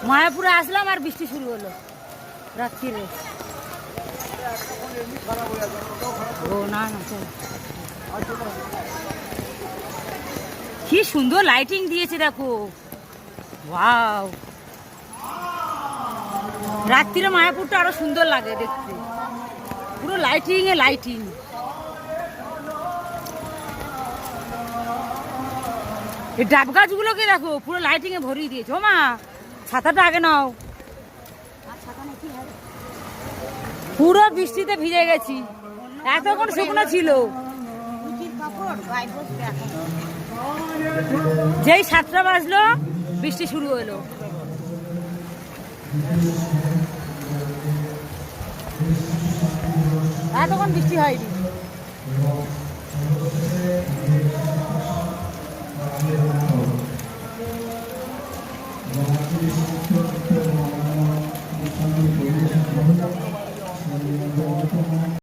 মায়াপুরে আসলাম আর বৃষ্টি শুরু হলো রাত্রিরে। ও না না, কি সুন্দর লাইটিং দিয়েছে দেখো, ওয়াও। রাত্রিরে মায়াপুরটা আরো সুন্দর লাগে দেখতে, পুরো লাইটিং এ লাইটিং। এই ডাব গাছগুলোকে দেখো পুরো লাইটিং এ ভরিয়ে দিয়েছে। ও মা, ছাতাটা আগে নাও। পুরো বৃষ্টিতে ভিজে গেছি, এতক্ষণ শুকনো ছিল। যেই 7টা বাজলো বৃষ্টি শুরু হলো। এতক্ষণ বৃষ্টি হয়নি।